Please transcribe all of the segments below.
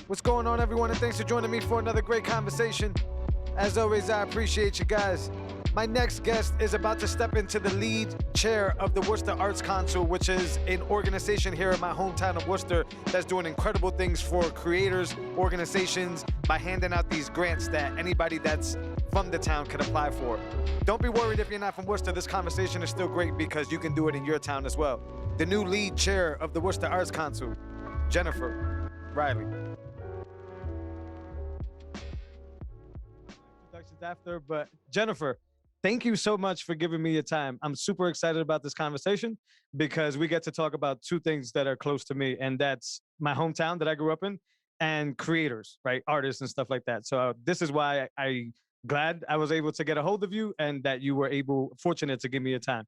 What's going on, everyone? And thanks for joining me for another great conversation. As always, I appreciate you guys. My next guest is about to step into the lead chair of the Worcester Arts Council, which is an organization here in my hometown of Worcester that's doing incredible things for creators, organizations, by handing out these grants that anybody that's from the town can apply for. Don't be worried if you're not from Worcester. This conversation is still great because you can do it in your town as well. The new lead chair of the Worcester Arts Council, Jennifer Riley. Introductions after, but Jennifer, thank you so much for giving me your time. I'm super excited about this conversation because we get to talk about two things that are close to me, and that's my hometown that I grew up in and creators, right? Artists and stuff like that. So this is why I glad I was able to get a hold of you and that you were fortunate to give me your time.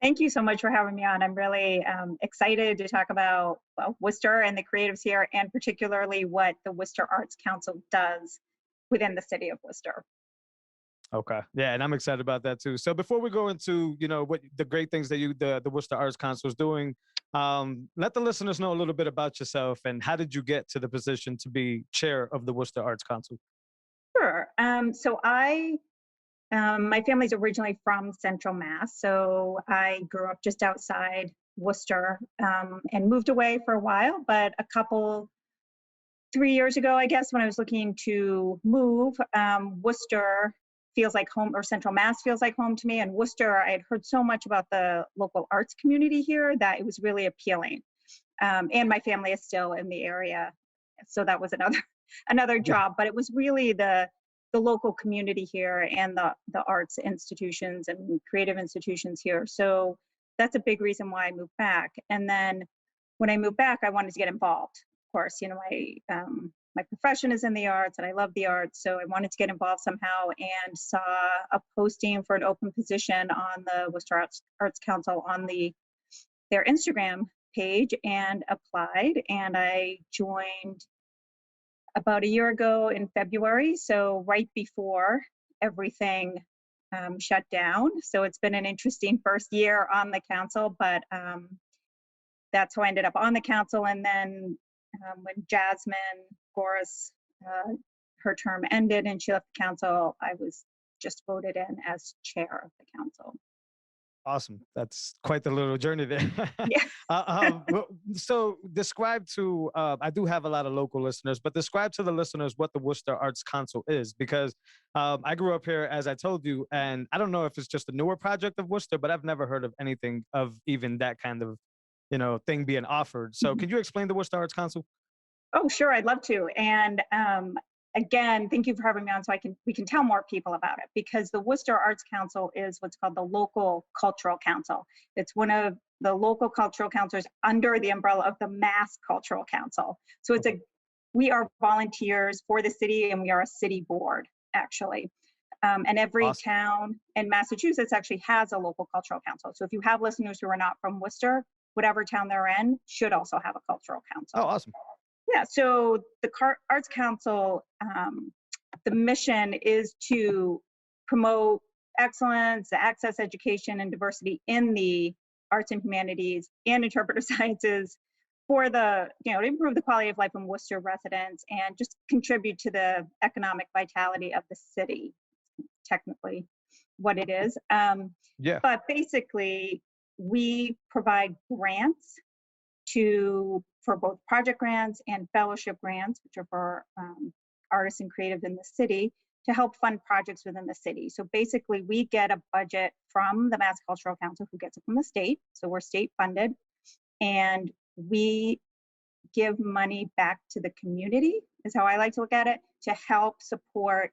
Thank you so much for having me on. I'm really excited to talk about Worcester and the creatives here, and particularly what the Worcester Arts Council does within the city of Worcester. Okay. Yeah, and I'm excited about that too. So before we go into, what the great things that the Worcester Arts Council is doing, let the listeners know a little bit about yourself and how did you get to the position to be chair of the Worcester Arts Council? Sure. My family's originally from Central Mass, so I grew up just outside Worcester and moved away for a while, but 3 years ago, I guess, when I was looking to move, Worcester feels like home, or Central Mass feels like home to me. And Worcester, I had heard so much about the local arts community here that it was really appealing. And my family is still in the area, so that was another job. But it was really the local community here and the arts institutions and creative institutions here. So that's a big reason why I moved back. And then when I moved back, I wanted to get involved. Of course, my profession is in the arts and I love the arts, so I wanted to get involved somehow and saw a posting for an open position on the Worcester Arts Council on their Instagram page and applied, and I joined about a year ago in February, so right before everything shut down. So it's been an interesting first year on the council, but that's how I ended up on the council. And then when Jasmine Goris, her term ended and she left the council, I was just voted in as chair of the council. Awesome. That's quite the little journey there. Yeah. So describe to, I do have a lot of local listeners, but describe to the listeners what the Worcester Arts Council is, because I grew up here, as I told you, and I don't know if it's just a newer project of Worcester, but I've never heard of anything of even that kind of, thing being offered. So can you explain the Worcester Arts Council? Oh, sure, I'd love to. And again, thank you for having me on so we can tell more people about it, because the Worcester Arts Council is what's called the local cultural council. It's one of the local cultural councils under the umbrella of the Mass Cultural Council. So we are volunteers for the city, and we are a city board, actually. And every Awesome. Town in Massachusetts actually has a local cultural council. So if you have listeners who are not from Worcester, whatever town they're in should also have a cultural council. Oh, awesome. Yeah, so the Arts Council, the mission is to promote excellence, access, education, and diversity in the arts and humanities and interpretive sciences for to improve the quality of life in Worcester residents and just contribute to the economic vitality of the city, technically what it is. But basically, we provide grants for both project grants and fellowship grants, which are for artists and creatives in the city, to help fund projects within the city. So basically, we get a budget from the Mass Cultural Council, who gets it from the state. So we're state funded, and we give money back to the community, is how I like to look at it, to help support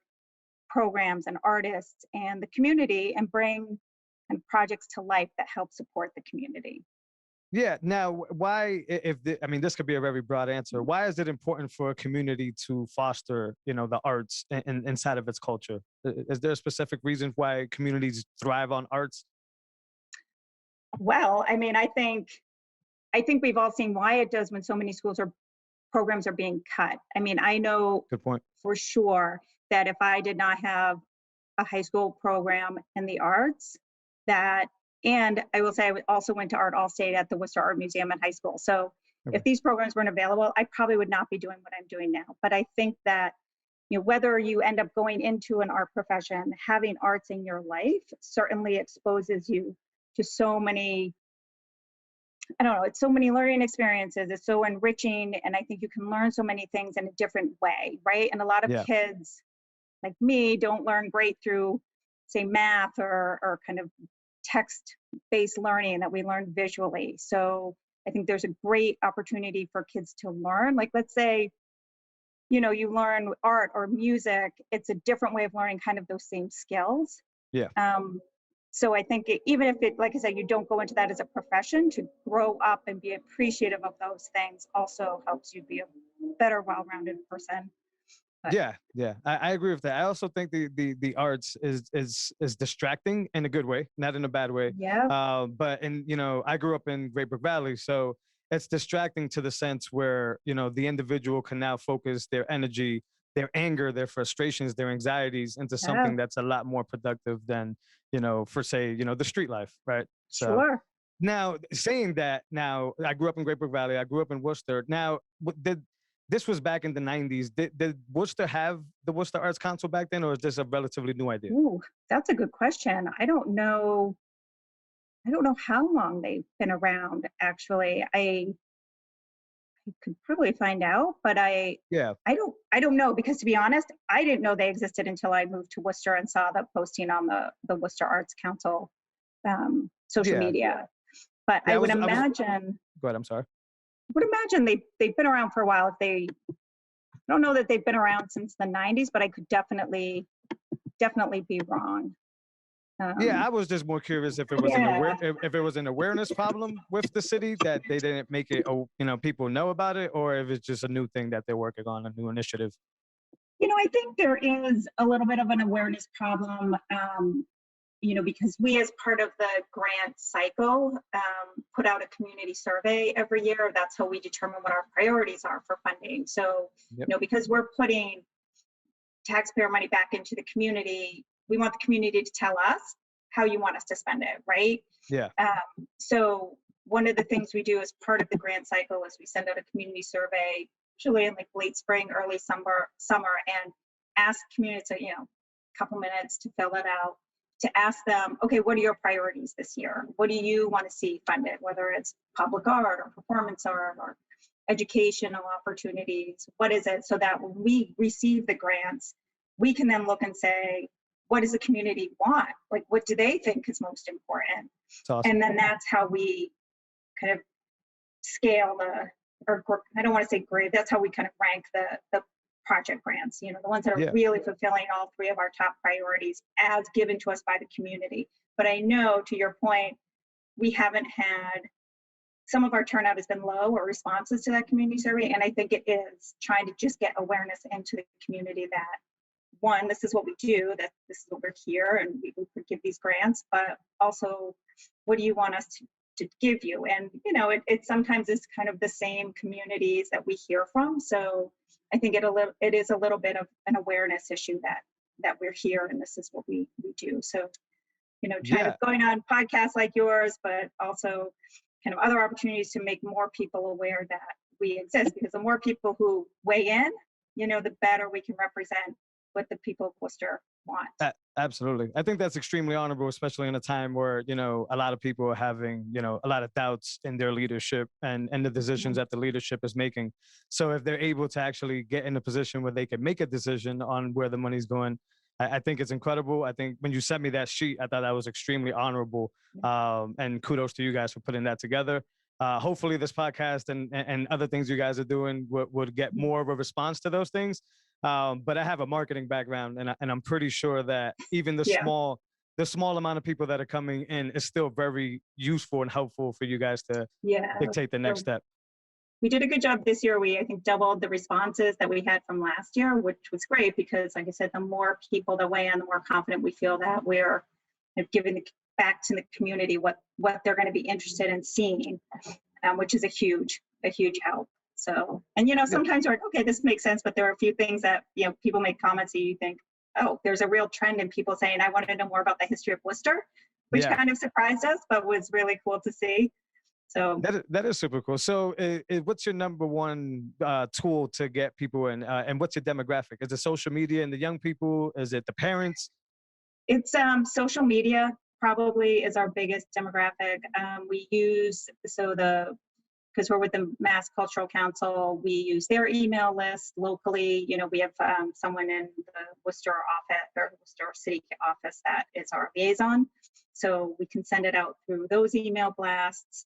programs and artists and the community and bring projects to life that help support the community. Yeah. Now, why, this could be a very broad answer. Why is it important for a community to foster, the arts inside of its culture? Is there a specific reason why communities thrive on arts? Well, I think we've all seen why it does when so many programs are being cut. I know Good point. For sure that if I did not have a high school program in the arts, and I will say I also went to Art All State at the Worcester Art Museum in high school. So if these programs weren't available, I probably would not be doing what I'm doing now. But I think that, whether you end up going into an art profession, having arts in your life certainly exposes you to so many, I don't know, it's so many learning experiences. It's so enriching. And I think you can learn so many things in a different way, right? And a lot of kids like me don't learn great through, say, math or kind of text-based learning that we learn visually. So I think there's a great opportunity for kids to learn. Like, let's say, you learn art or music, it's a different way of learning kind of those same skills. Yeah. So I think even if it, like I said, you don't go into that as a profession, to grow up and be appreciative of those things also helps you be a better, well-rounded person. But Yeah, I agree with that. I also think the arts is distracting in a good way, not in a bad way. Yeah. But I grew up in Great Brook Valley, so it's distracting to the sense where the individual can now focus their energy, their anger, their frustrations, their anxieties into something that's a lot more productive than for say the street life, right? So Sure. now saying that, now I grew up in Great Brook Valley, I grew up in Worcester. Now this was back in the 90s. Did Worcester have the Worcester Arts Council back then, or is this a relatively new idea? Ooh, that's a good question. I don't know how long they've been around, actually. I could probably find out, but I don't know, because to be honest, I didn't know they existed until I moved to Worcester and saw the posting on the Worcester Arts Council social media. But I would imagine. Go ahead. I'm sorry. Would imagine they've been around for a while. I don't know that they've been around since the 90s, but I could definitely be wrong. I was just more curious if it was if it was an awareness problem with the city that they didn't make it, people know about it, or if it's just a new thing that they're working on, a new initiative. I think there is a little bit of an awareness problem. Because we, as part of the grant cycle, put out a community survey every year. That's how we determine what our priorities are for funding. So, because we're putting taxpayer money back into the community, we want the community to tell us how you want us to spend it, right? Yeah. So one of the things we do as part of the grant cycle is we send out a community survey, usually in like late spring, early summer, and ask community to, a couple minutes to fill it out, to ask them, okay, what are your priorities this year? What do you want to see funded, whether it's public art or performance art or educational opportunities? What is it? So that when we receive the grants, we can then look and say, what does the community want? Like, what do they think is most important? Awesome. And then that's how we kind of scale I don't want to say grade, that's how we kind of rank the project grants, the ones that are really fulfilling all three of our top priorities as given to us by the community. But I know, to your point, we haven't had, some of our turnout has been low, or responses to that community survey. And I think it is trying to just get awareness into the community that, one, this is what we do, that this is what we're here, and we could give these grants, but also, what do you want us to give you? And, it sometimes is kind of the same communities that we hear from. So I think it is a little bit of an awareness issue that we're here and this is what we do. So, kind of going on podcasts like yours, but also kind of other opportunities to make more people aware that we exist, because the more people who weigh in, the better we can represent what the people of Worcester want. Absolutely. I think that's extremely honorable, especially in a time where, a lot of people are having, a lot of doubts in their leadership and the decisions that the leadership is making. So if they're able to actually get in a position where they can make a decision on where the money's going, I think it's incredible. I think when you sent me that sheet, I thought that was extremely honorable. And kudos to you guys for putting that together. Hopefully this podcast and other things you guys are doing would get more of a response to those things. But I have a marketing background, and I'm pretty sure that even the small amount of people that are coming in is still very useful and helpful for you guys to dictate the next step. We did a good job this year. We, I think, doubled the responses that we had from last year, which was great because, like I said, the more people that weigh in, the more confident we feel that we're giving back to the community what they're going to be interested in seeing, which is a huge help. So, and sometimes we're like, okay, this makes sense, but there are a few things that people make comments that you think, oh, there's a real trend in people saying, I want to know more about the history of Worcester, which kind of surprised us, but was really cool to see. So That is super cool. So, what's your number one tool to get people in, and what's your demographic? Is it social media and the young people? Is it the parents? it's social media probably is our biggest demographic. We use so the because we're with the Mass Cultural Council, we use their email list locally. You know, we have someone in the Worcester office or Worcester City office that is our liaison. So we can send it out through those email blasts.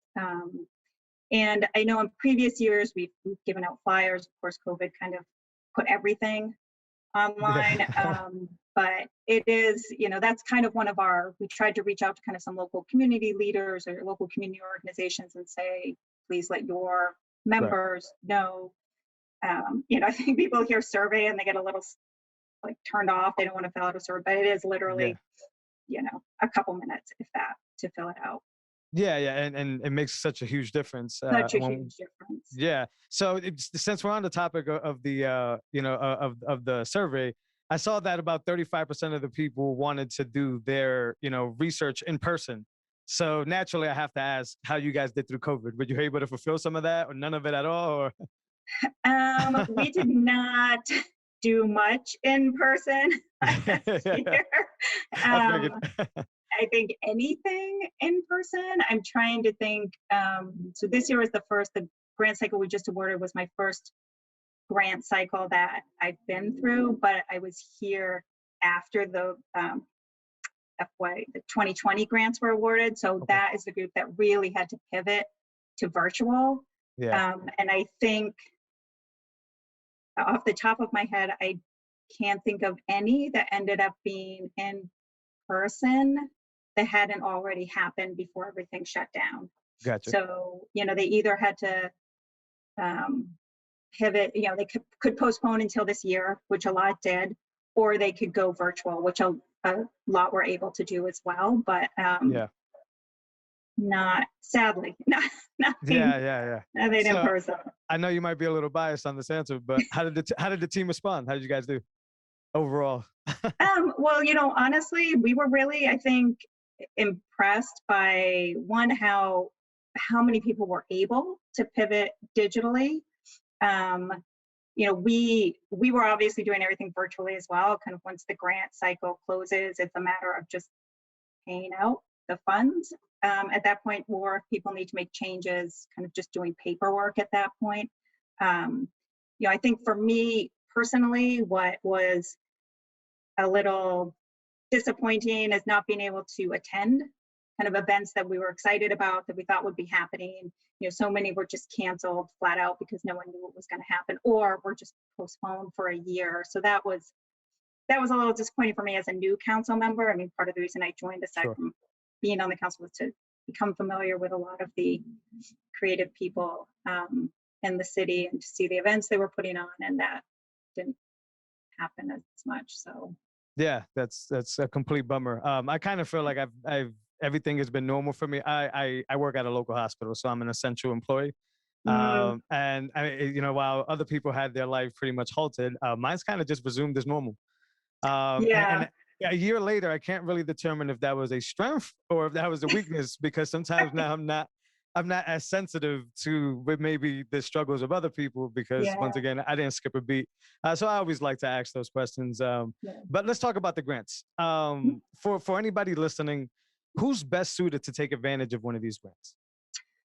And I know in previous years, we've given out flyers. Of course, COVID kind of put everything online. Yeah. But it is, you know, that's kind of one of our, we tried to reach out to kind of some local community leaders or local community organizations and say, please let your Right. members know. You know, I think people hear survey and they get a little like turned off. They don't want to fill out a survey, but it is Yeah. literally, you know, a couple minutes, if that, to fill it out. Yeah, yeah, and it makes such a huge difference Such a when. huge difference. Yeah. So since we're on the topic of the of the survey, I saw that about 35% of the people wanted to do their research in person. So naturally, I have to ask how you guys did through COVID. Were you able to fulfill some of that, or none of it at all? Or We did not do much in person last year. I figured. Um, I think anything in person. I'm trying to think. So this year was the grant cycle we just awarded was my first grant cycle that I've been through, but I was here after the the 2020 grants were awarded. So Okay. that is the group that really had to pivot to virtual. Yeah. And I think off the top of my head, I can't think of any that ended up being in person that hadn't already happened before everything shut down. Gotcha. So, you know, they either had to pivot, you know, they could postpone until this year, which a lot did, or they could go virtual, which a lot were able to do as well. But Yeah. not, sadly, nothing, Yeah. Yeah. Yeah. nothing in So person. I know you might be a little biased on this answer, but how did the team respond? How did you guys do overall? Well, you know, honestly, we were really, I think, impressed by one, how many people were able to pivot digitally. You know, we were obviously doing everything virtually as well. Kind of once the grant cycle closes, it's a matter of just paying out the funds. At that point, or if people need to make changes, kind of just doing paperwork at that point. You know, I think for me personally, what was a little disappointing is not being able to attend kind of events that we were excited about, that we thought would be happening. You know, so many were just canceled flat out because no one knew what was going to happen, or were just postponed for a year. So that was a little disappointing for me as a new council member. I mean, part of the reason I joined, aside Sure. from being on the council, was to become familiar with a lot of the creative people in the city and to see the events they were putting on, and that didn't happen as much. So Yeah, that's a complete bummer. I kind of feel like I've everything has been normal for me. I work at a local hospital, so I'm an essential employee. mm, And while other people had their life pretty much halted, mine's kind of just resumed as normal. yeah, And a year later, I can't really determine if that was a strength or if that was a weakness, because sometimes now I'm not as sensitive to maybe the struggles of other people, because yeah, once again, I didn't skip a beat. So I always like to ask those questions. yeah. But let's talk about the grants. For anybody listening, who's best suited to take advantage of one of these grants?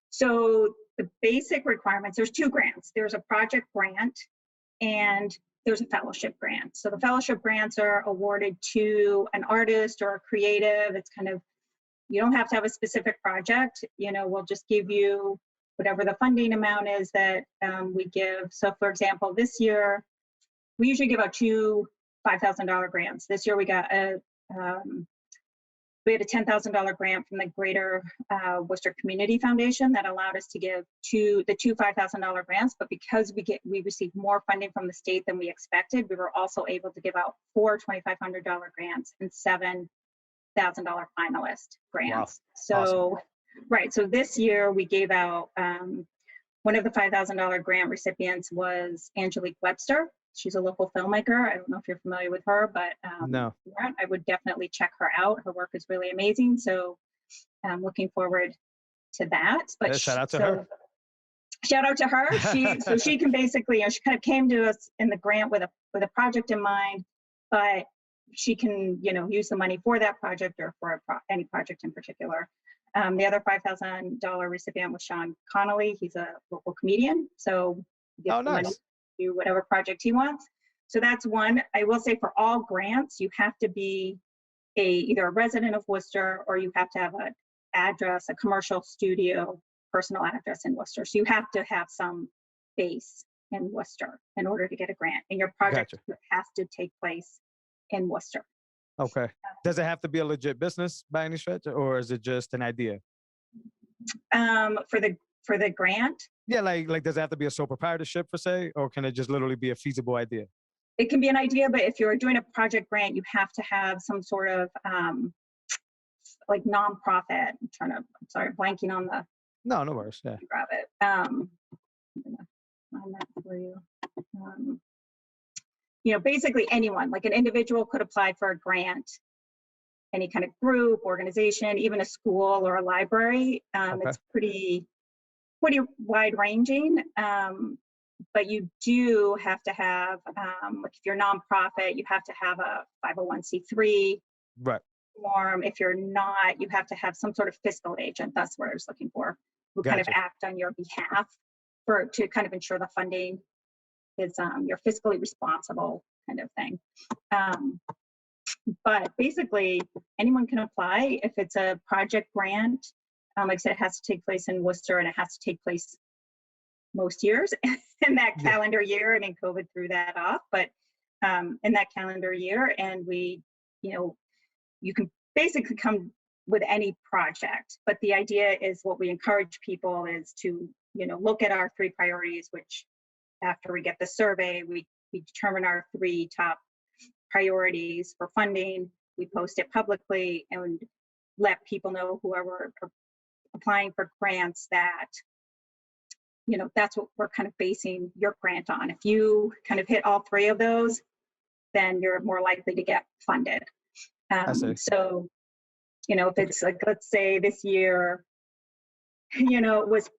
So the basic requirements, there's two grants. There's a project grant and there's a fellowship grant. So the fellowship grants are awarded to an artist or a creative. It's kind of, you don't have to have a specific project. You know, we'll just give you whatever the funding amount is that we give. So for example, this year, we usually give out two $5,000 grants. This year we got we had a $10,000 grant from the Greater Worcester Community Foundation that allowed us to give two $5,000 grants. But because we received more funding from the state than we expected, we were also able to give out four $2,500 grants and $7,000 finalist grants. Wow. So, Awesome. right. So this year we gave out one of the $5,000 grant recipients was Angelique Webster. She's a local filmmaker. I don't know if you're familiar with her, but No. I would definitely check her out. Her work is really amazing. So I'm looking forward to that. But Yeah, shout out to her. Shout out to her. She can basically, she kind of came to us in the grant with a project in mind, but she can, use the money for that project or for any project in particular. The other $5,000 recipient was Sean Connolly. He's a local comedian, so he gets the money to do whatever project he wants. So that's one. I will say for all grants, you have to be either a resident of Worcester, or you have to have an address, a commercial studio, personal address in Worcester. So you have to have some base in Worcester in order to get a grant, and your project has to take place in Worcester. Okay. Does it have to be a legit business by any stretch, or is it just an idea? For the grant? Yeah, like does it have to be a sole proprietorship per se, or can it just literally be a feasible idea? It can be an idea, but if you're doing a project grant, you have to have some sort of like nonprofit. I'm sorry, blanking on the. No worries. Yeah. Grab it. I'm gonna find that for you. Basically anyone, like an individual could apply for a grant, any kind of group, organization, even a school or a library. It's pretty wide ranging. But you do have to have, like if you're nonprofit, you have to have a 501c3 form. If you're not, you have to have some sort of fiscal agent. That's what I was looking for, who kind of act on your behalf to kind of ensure the funding is you're fiscally responsible kind of thing. But basically anyone can apply if it's a project grant. Like I said, it has to take place in Worcester, and it has to take place most years in that calendar year. I mean, COVID threw that off, but in that calendar year, and you can basically come with any project. But the idea is, what we encourage people is to, look at our 3 priorities, which after we get the survey, we determine our 3 top priorities for funding. We post it publicly and let people know, whoever are applying for grants, that that's what we're kind of basing your grant on. If you kind of hit all 3 of those, then you're more likely to get funded. So, if it's like, let's say this year, it was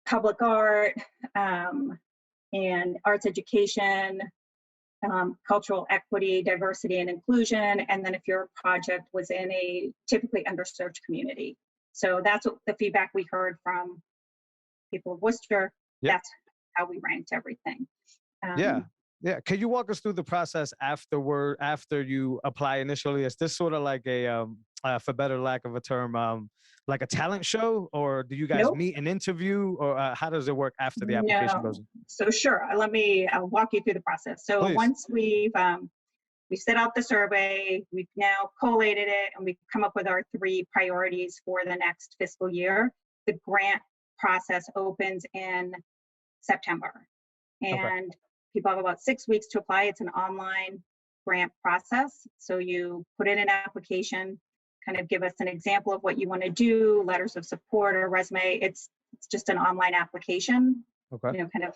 public art and arts education, cultural equity, diversity, and inclusion. And then if your project was in a typically underserved community. So that's what the feedback we heard from people of Worcester. That's how we ranked everything. Yeah. Can you walk us through the process after you apply initially? Is this sort of like a, for better lack of a term, like a talent show, or do you guys meet and interview, or how does it work after the application goes in? So sure, I'll walk you through the process. So Please. Once we've set out the survey, we've now collated it, and we've come up with our 3 priorities for the next fiscal year. The grant process opens in September, and people have about 6 weeks to apply. It's an online grant process. So you put in an application, kind of give us an example of what you want to do, letters of support or resume. It's just an online application, kind of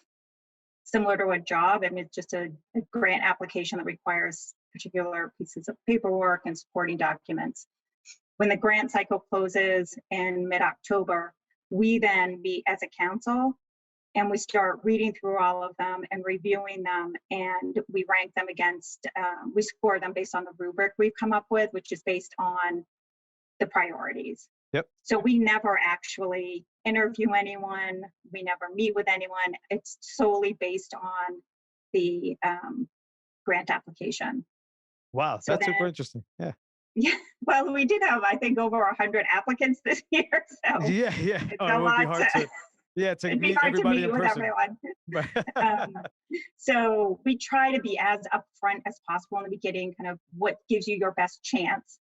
similar to a job. I mean, it's just a grant application that requires particular pieces of paperwork and supporting documents. When the grant cycle closes in mid-October, we then meet as a council, and we start reading through all of them and reviewing them, and we rank them against, we score them based on the rubric we've come up with, which is based on the priorities. So we never actually interview anyone. We never meet with anyone. It's solely based on the grant application. Wow, so that's super interesting. Yeah, well, we did have, I think, over 100 applicants this year. So it's a lot to meet everybody in person. So we try to be as upfront as possible in the beginning, kind of what gives you your best chance.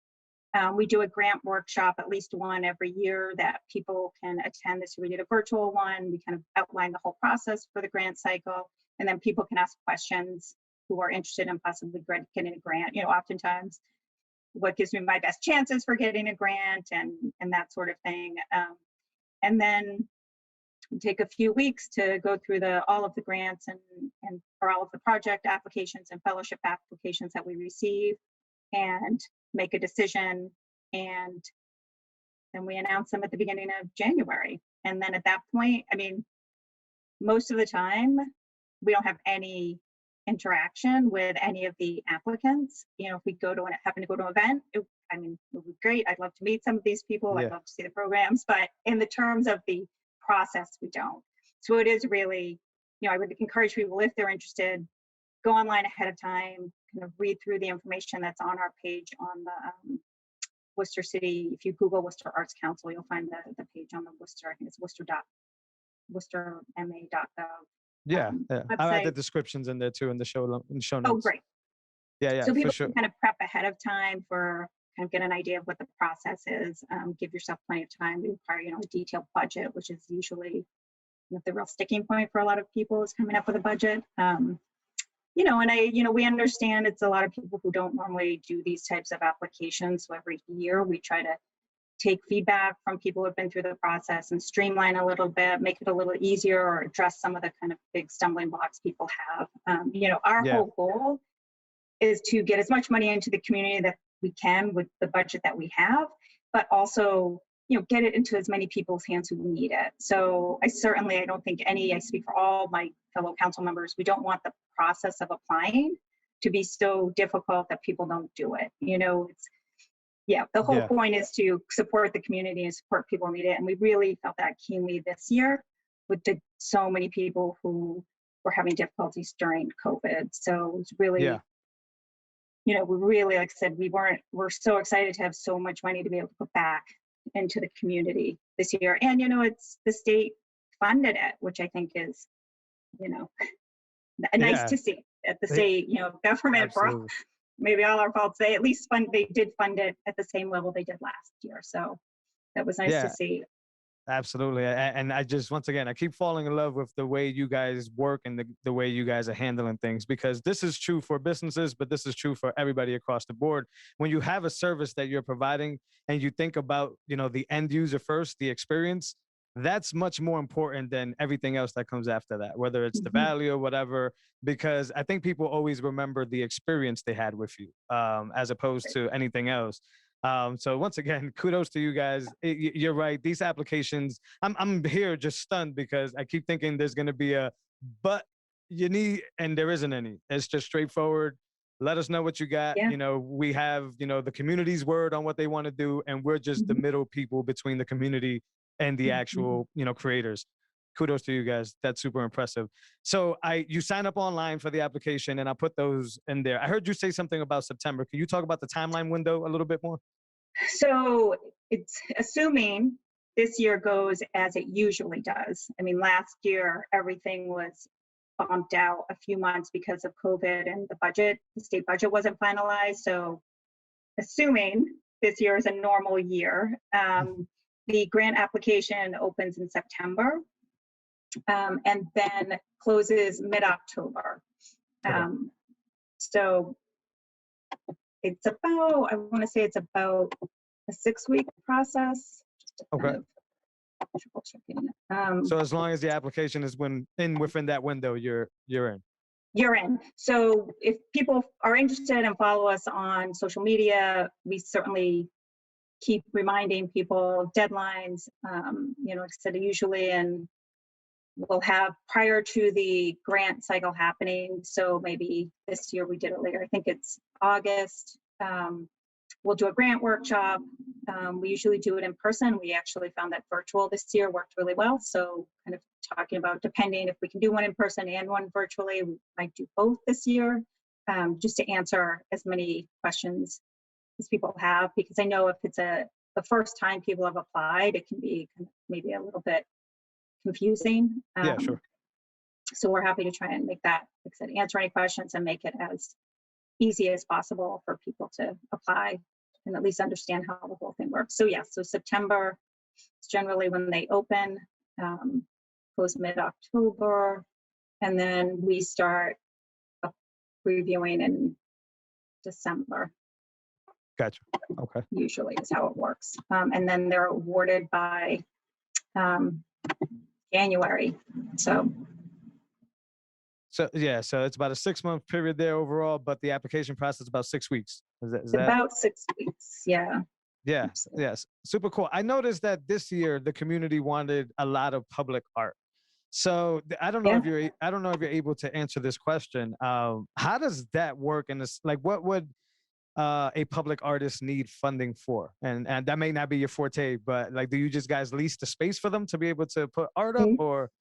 We do a grant workshop, at least one every year, that people can attend. This year we did a virtual one. We kind of outline the whole process for the grant cycle, and then people can ask questions who are interested in possibly getting a grant. Oftentimes, what gives me my best chances for getting a grant, and that sort of thing. And then take a few weeks to go through all of the grants and for all of the project applications and fellowship applications that we receive, and make a decision and then we announce them at the beginning of January. And then at that point, I mean, most of the time, we don't have any interaction with any of the applicants. You know, if we happen to go to an event, it would be great. I'd love to meet some of these people. Yeah. I'd love to see the programs, but in the terms of the process, we don't. So it is really, I would encourage people, if they're interested, go online ahead of time, kind of read through the information that's on our page on the Worcester City. If you Google Worcester Arts Council, you'll find the page on the Worcester, I think it's worcesterma.gov. Yeah, I website. added descriptions in there too in the show notes. Oh, great. Yeah, so people for sure. can kind of prep ahead of time for kind of get an idea of what the process is. Give yourself plenty of time. We require, a detailed budget, which is usually the real sticking point for a lot of people is coming up with a budget. And we understand it's a lot of people who don't normally do these types of applications. So every year we try to take feedback from people who have been through the process and streamline a little bit, make it a little easier, or address some of the kind of big stumbling blocks people have. Our whole goal is to get as much money into the community that we can with the budget that we have, but also, get it into as many people's hands who need it. So I don't think I speak for all my fellow council members, we don't want the process of applying to be so difficult that people don't do it. The whole point is to support the community and support people who need it. And we really felt that keenly this year with so many people who were having difficulties during COVID. So it's really, we really, like I said, we're so excited to have so much money to be able to put back into the community this year. And, it's the state funded it, which I think is, nice to see at the state, government for maybe all our faults. They at least they did fund it at the same level they did last year. So that was nice to see. Absolutely. And I just, once again, I keep falling in love with the way you guys work and the way you guys are handling things, because this is true for businesses, but this is true for everybody across the board. When you have a service that you're providing and you think about, the end user first, the experience, that's much more important than everything else that comes after that, whether it's the value or whatever, because I think people always remember the experience they had with you, as opposed to anything else. So once again, kudos to you guys. You're right. These applications, I'm here just stunned because I keep thinking there's going to be but you need, and there isn't any. It's just straightforward. Let us know what you got. Yeah. We have, the community's word on what they want to do. And we're just the middle people between the community and the actual, creators. Kudos to you guys. That's super impressive. So you sign up online for the application and I put those in there. I heard you say something about September. Can you talk about the timeline window a little bit more? So it's assuming this year goes as it usually does. I mean, last year, everything was bumped out a few months because of COVID and the state budget wasn't finalized. So assuming this year is a normal year, the grant application opens in September. And then closes mid-October. So it's about, I want to say it's about a 6-week process. Okay. So as long as the application is within that window, you're in. You're in. So if people are interested and follow us on social media, we certainly keep reminding people deadlines. Like I said, usually we'll have prior to the grant cycle happening. So maybe this year we did it later. I think it's August. We'll do a grant workshop. We usually do it in person. We actually found that virtual this year worked really well. So kind of talking about, depending if we can do one in person and one virtually, we might do both this year, just to answer as many questions as people have, because I know if it's the first time people have applied, it can be kind of maybe a little bit confusing. Yeah, sure. So we're happy to try and make that, like I said, answer any questions and make it as easy as possible for people to apply and at least understand how the whole thing works. So so September is generally when they open, close mid-October, and then we start reviewing in December. Gotcha. Okay. Usually is how it works. And then they're awarded by January. So it's about a 6-month period there overall, but the application process is about 6 weeks. Is that about 6 weeks? Yeah. Yeah, Absolutely. yes, super cool. I noticed that this year the community wanted a lot of public art. So I don't know Yeah. if I don't know if you're able to answer this question. How does that work? And this, like, what would a public artist need funding for? And that may not be your forte, but like, do you just guys lease the space for them to be able to put art up, Mm, or?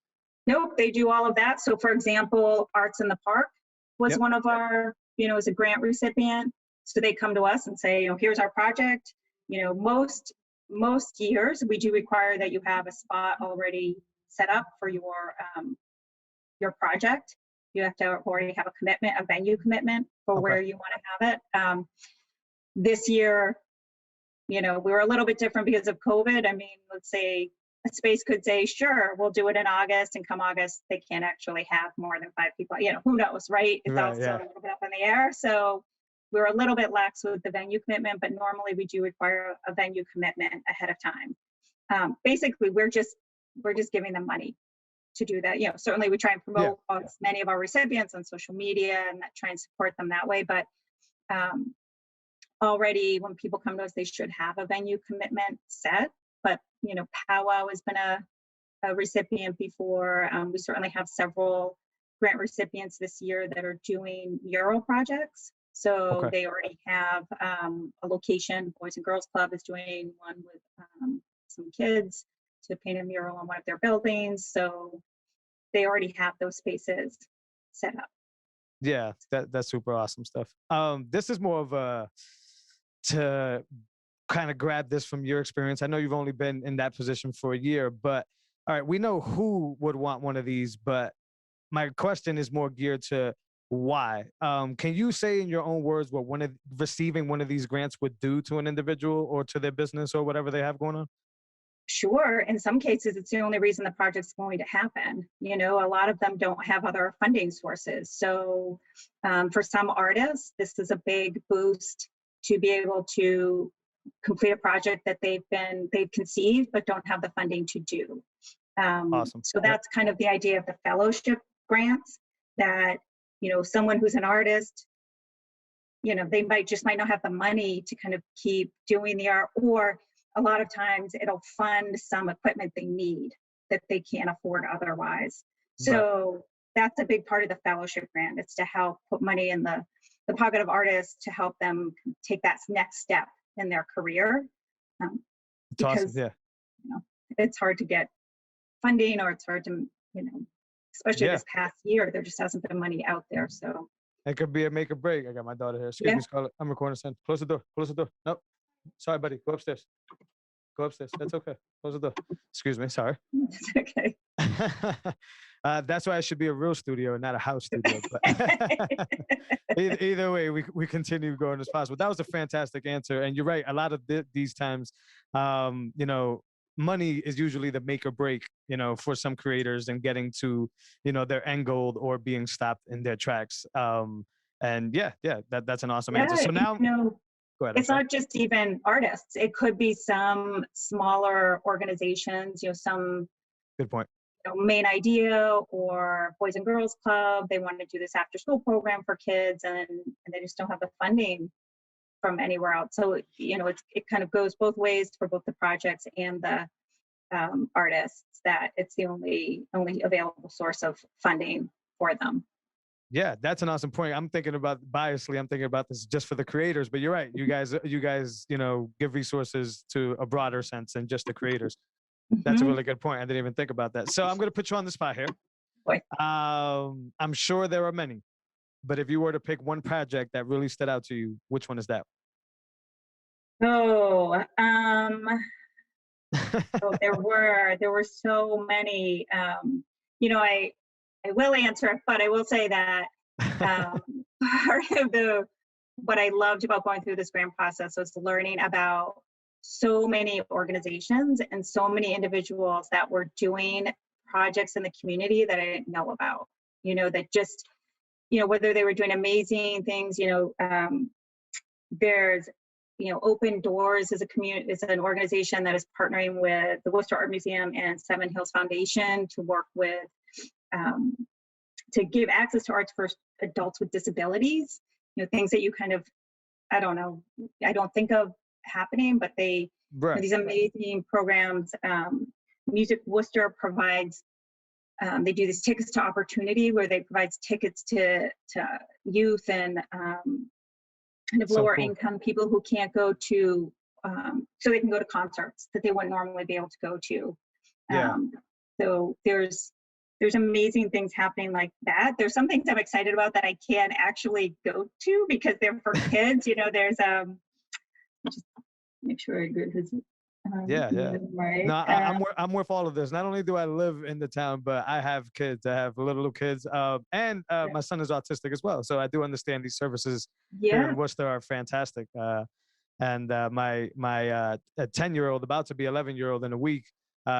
Nope, they do all of that. So for example, Arts in the Park was Yep. one of our, as a grant recipient. So they come to us and say, here's our project. Most years we do require that you have a spot already set up for your project. You have to already have a commitment, a venue commitment for Okay. where you want to have it. This year, we were a little bit different because of COVID. I mean, let's say a space could say, sure, we'll do it in August, and come August, they can't actually have more than 5 people. Who knows, right? It's Right. also a Yeah. little bit up in the air. So we're a little bit lax with the venue commitment, but normally we do require a venue commitment ahead of time. Basically, we're just giving them money to do that. Certainly we try and Yeah. promote as many of our recipients on social media and try and support them that way. But already when people come to us, they should have a venue commitment set. But, Powwow has been a recipient before. We certainly have several grant recipients this year that are doing mural projects. So Okay. they already have a location. Boys and Girls Club is doing one with some kids to paint a mural on one of their buildings. So they already have those spaces set up. Yeah, that's super awesome stuff. This is more of a to kind of grab this from your experience. I know you've only been in that position for a year, but all right, we know who would want one of these, but my question is more geared to why. Can you say in your own words what receiving one of these grants would do to an individual or to their business or whatever they have going on? Sure, in some cases, it's the only reason the project's going to happen. A lot of them don't have other funding sources. So for some artists, this is a big boost to be able to complete a project that they've conceived but don't have the funding to do. Awesome. So Yep. that's kind of the idea of the fellowship grants, that someone who's an artist, they might not have the money to kind of keep doing the art, or a lot of times it'll fund some equipment they need that they can't afford otherwise. Right. So that's a big part of the fellowship grant. It's to help put money in the pocket of artists to help them take that next step in their career. It's awesome. Because Yeah. it's hard to get funding, or it's hard to, especially Yeah. this past year, there just hasn't been money out there. So It could be a make or break. I got my daughter here. Excuse yeah, me, Scarlett. I'm recording. Son. Close the door. Close the door. Nope. Sorry, buddy. Go upstairs. Go upstairs. That's okay. Close the door. Excuse me. Sorry. it's okay. That's why it should be a real studio and not a house studio. But either way, we continue going as possible. That was a fantastic answer. And you're right. A lot of these times, money is usually the make or break, for some creators and getting to, their end goal or being stopped in their tracks. And yeah, that's an awesome answer. Yeah, So now, go ahead. I'm it's sorry. not just even artists. It could be some smaller organizations, some Good point. Main Idea or Boys and Girls Club. They want to do this after school program for kids, and they just don't have the funding from anywhere else. So, it kind of goes both ways for both the projects and the artists, that it's the only available source of funding for them. Yeah, that's an awesome point. I'm thinking about this just for the creators, but you're right. You guys, give resources to a broader sense than just the creators. That's a Mhm. really good point. I didn't even think about that. So I'm going to put you on the spot here. Boy. I'm sure there are many, but if you were to pick one project that really stood out to you, which one is that? Oh, so there were so many. I will answer, but I will say that part of what I loved about going through this grant process was learning about so many organizations and so many individuals that were doing projects in the community that I didn't know about. That just, whether they were doing amazing things. There's Open Doors is an organization that is partnering with the Worcester Art Museum and Seven Hills Foundation to work with to give access to arts for adults with disabilities. Things that you kind of, I don't think of happening, but they Right. these amazing programs. Music Worcester provides. They do this tickets to opportunity where they provide tickets to youth and kind of So lower cool. income people who can't go to, so they can go to concerts that they wouldn't normally be able to go to. Yeah. So there's amazing things happening like that. There's some things I'm excited about that I can't actually go to because they're for kids. There's just make sure I get his Yeah, yeah. name right. No, I'm with all of this. Not only do I live in the town, but I have kids. I have little kids, and my son is autistic as well. So I do understand these services here Yeah. in Worcester are fantastic. And my 10-year-old, about to be 11-year-old in a week,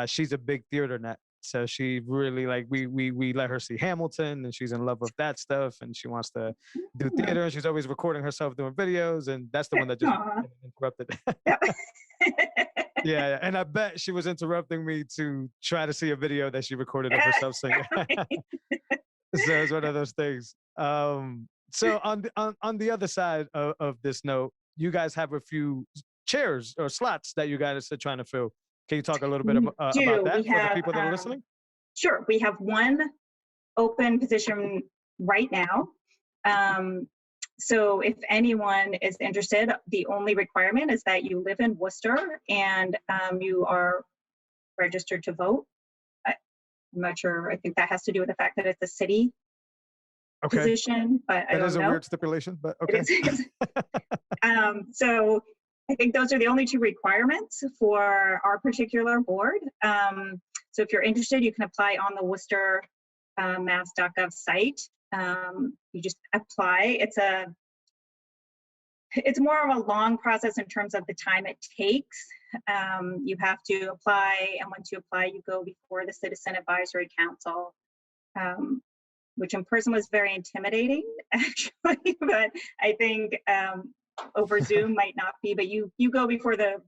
she's a big theater nut. So she really like we let her see Hamilton, and she's in love with that stuff, and she wants to do theater, and she's always recording herself doing videos, and that's the one that just Aw. interrupted. Yeah. Yeah, yeah, and I bet she was interrupting me to try to see a video that she recorded of herself singing. So it's one of those things. So on the other side of this note, you guys have a few chairs or slots that you guys are trying to fill. Can you talk a little bit We about do. We that for the have, people that are listening? sure. We have one open position right now. So if anyone is interested, the only requirement is that you live in Worcester and you are registered to vote. I'm not sure. I think that has to do with the fact that it's a city Okay, position, but I that don't is a know. weird stipulation, but It okay. is. So I think those are the only two requirements for our particular board. So if you're interested, you can apply on the Worcester mass.gov site. You just apply. It's more of a long process in terms of the time it takes. You have to apply, and once you apply, you go before the Citizen Advisory Council, which in person was very intimidating, actually. But I think over Zoom might not be. But you go before this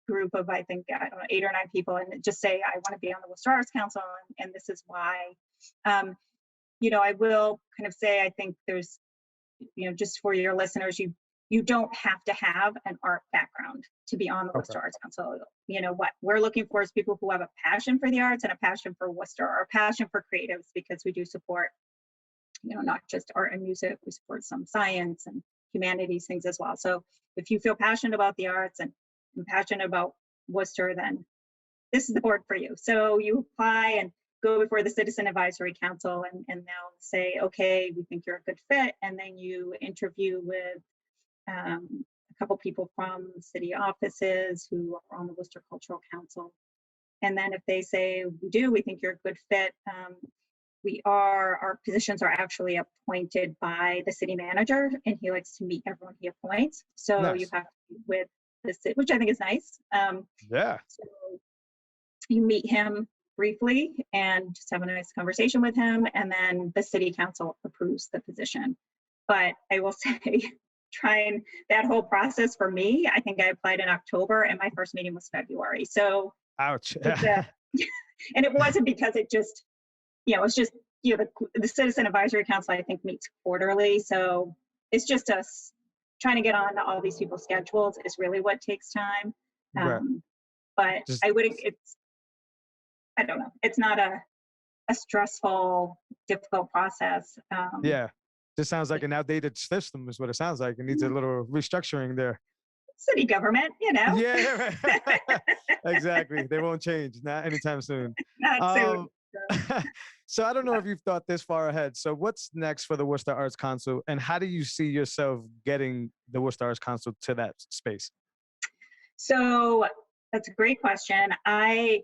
group of, I think, I don't know, 8 or 9 people, and just say, I want to be on the Worcester Arts Council, and this is why. I will kind of say, I think there's, just for your listeners, you don't have to have an art background to be on the Worcester Okay. Arts Council. What we're looking for is people who have a passion for the arts and a passion for Worcester, or a passion for creatives, because we do support, not just art and music, we support some science and humanities things as well. So if you feel passionate about the arts and passionate about Worcester, then this is the board for you. So you apply and go before the Citizen Advisory Council, and they'll say, okay, we think you're a good fit. And then you interview with a couple people from city offices who are on the Worcester Cultural Council. And then if they say, we think you're a good fit, our positions are actually appointed by the city manager, and he likes to meet everyone he appoints. So you Nice. have to meet with the city, which I think is nice. Yeah. So you meet him briefly and just have a nice conversation with him, and then the city council approves the position. But I will say, trying that whole process for me, I think I applied in October and my first meeting was February. So Ouch. it's and it wasn't because it just, it's just, the Citizen Advisory Council, I think, meets quarterly. So it's just us trying to get on all these people's schedules is really what takes time. Right. But Just I don't know. It's not a stressful, difficult process. yeah. Just sounds like an outdated system is what it sounds like. It needs a little restructuring there. City government, Yeah, exactly. They won't change, not anytime soon. not soon. Um, so I don't know if you've thought this far ahead. So what's next for the Worcester Arts Council, and how do you see yourself getting the Worcester Arts Council to that space? So that's a great question. I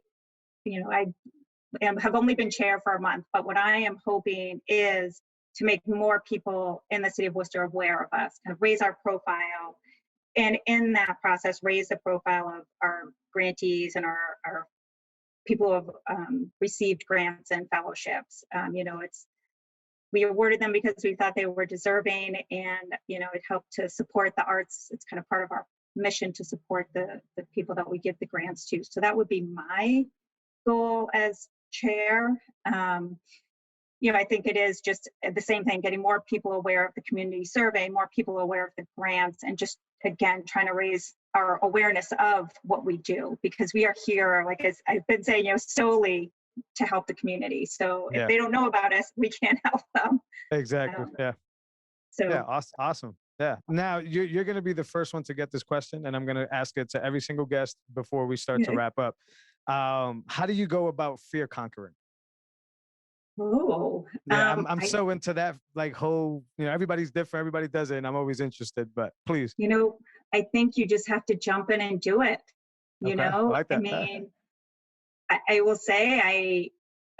have only been chair for a month, but what I am hoping is to make more people in the city of Worcester aware of us, kind of raise our profile, and in that process, raise the profile of our grantees and our people who have received grants and fellowships. We awarded them because we thought they were deserving, and it helped to support the arts. It's kind of part of our mission to support the people that we give the grants to. So that would be my goal as chair. I think it is just the same thing, getting more people aware of the community survey, more people aware of the grants, and just again, trying to raise our awareness of what we do, because we are here, like as I've been saying, solely to help the community. So if they don't know about us, we can't help them. Exactly. Yeah. So Awesome. Yeah. Now you're going to be the first one to get this question, and I'm going to ask it to every single guest before we start to wrap up. How do you go about fear conquering? Yeah, I'm so into that, like, whole, everybody's different, everybody does it, and I'm always interested, but please. I think you just have to jump in and do it. I like that. I mean, I will say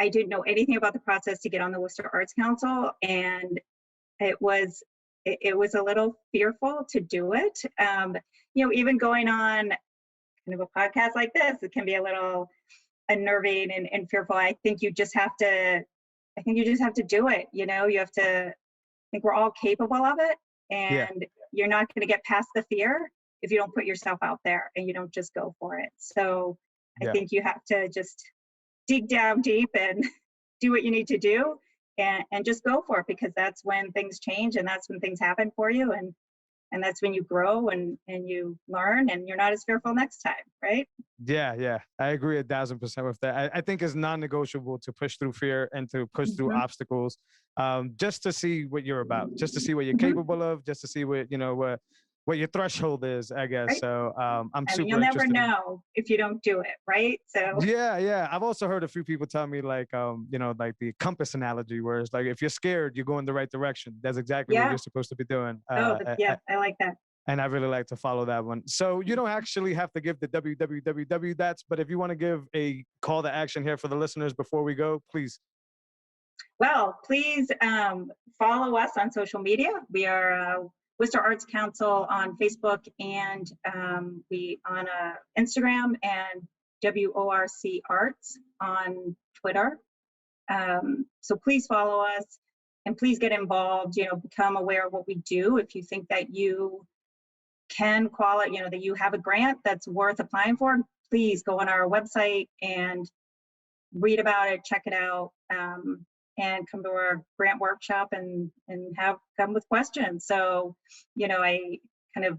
I didn't know anything about the process to get on the Worcester Arts Council, and it was a little fearful to do it. Even going on kind of a podcast like this, it can be a little unnerving and fearful. I think you just have to do it. You have to, I think we're all capable of it, and you're not going to get past the fear if you don't put yourself out there and you don't just go for it. So I think you have to just dig down deep and do what you need to do, and just go for it, because that's when things change, and that's when things happen for you, and that's when you grow and you learn, and you're not as fearful next time, right? Yeah. I agree 1,000% with that. I think it's non-negotiable to push through fear and to push through obstacles, just to see what you're about, just to see what you're capable of, just to see what your threshold is, I guess. Right. So I'm super you'll never interested know if you don't do it, right? So yeah. I've also heard a few people tell me, like, like the compass analogy, where it's like, if you're scared, you're going the right direction. That's exactly what you're supposed to be doing. I like that. And I really like to follow that one. So you don't actually have to give the www that's, but if you want to give a call to action here for the listeners before we go, please. Well, please follow us on social media. We are Worcester Arts Council on Facebook, and we on Instagram, and WORC Arts on Twitter. So please follow us, and please get involved. Become aware of what we do. If you think that you can qualify, that you have a grant that's worth applying for, please go on our website and read about it, check it out, and come to our grant workshop and come with questions. So, I kind of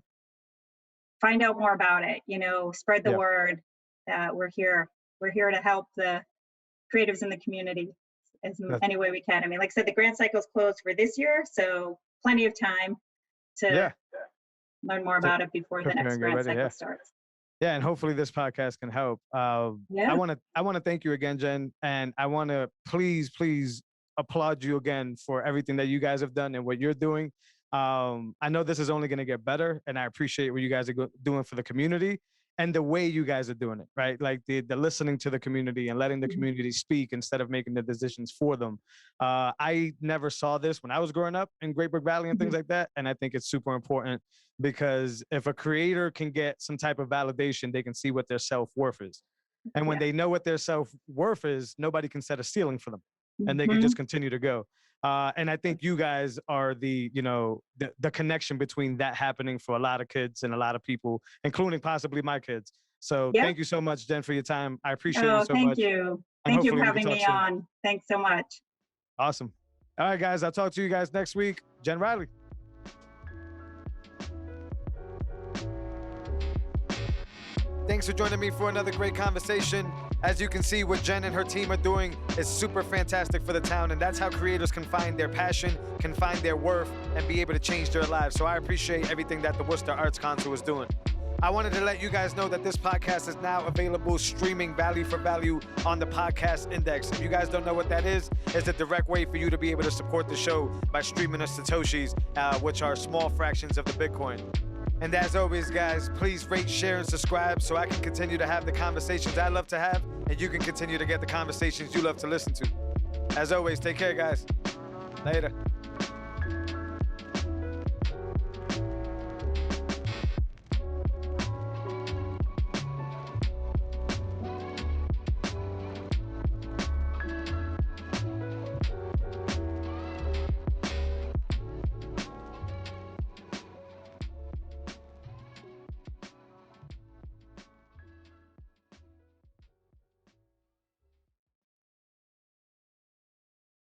find out more about it, spread the word that we're here to help the creatives in the community as any way we can. I mean, like I said, the grant cycle's closed for this year, so plenty of time to learn more about it before the next grant cycle starts. Yeah, and hopefully this podcast can help. I want to thank you again, Jen, and I want to please applaud you again for everything that you guys have done and what you're doing. I know this is only going to get better, and I appreciate what you guys are doing for the community and the way you guys are doing it, right? Like the listening to the community and letting the community speak instead of making the decisions for them. I never saw this when I was growing up in Great Brook Valley and things like that, and I think it's super important, because if a creator can get some type of validation, they can see what their self-worth is. And when they know what their self-worth is, nobody can set a ceiling for them, and they can just continue to go. And I think you guys are the connection between that happening for a lot of kids and a lot of people, including possibly my kids. So thank you so much, Jen, for your time. I appreciate you so much. Thank you. Thank you for having me on. Thanks so much. Awesome. All right, guys, I'll talk to you guys next week. Jen Riley. Thanks for joining me for another great conversation. As you can see, what Jen and her team are doing is super fantastic for the town, and that's how creators can find their passion, can find their worth, and be able to change their lives. So I appreciate everything that the Worcester Arts Council is doing. I wanted to let you guys know that this podcast is now available streaming value for value on the Podcast Index. If you guys don't know what that is, it's a direct way for you to be able to support the show by streaming us Satoshis, which are small fractions of the Bitcoin. And as always, guys, please rate, share, and subscribe so I can continue to have the conversations I love to have, and you can continue to get the conversations you love to listen to. As always, take care, guys. Later.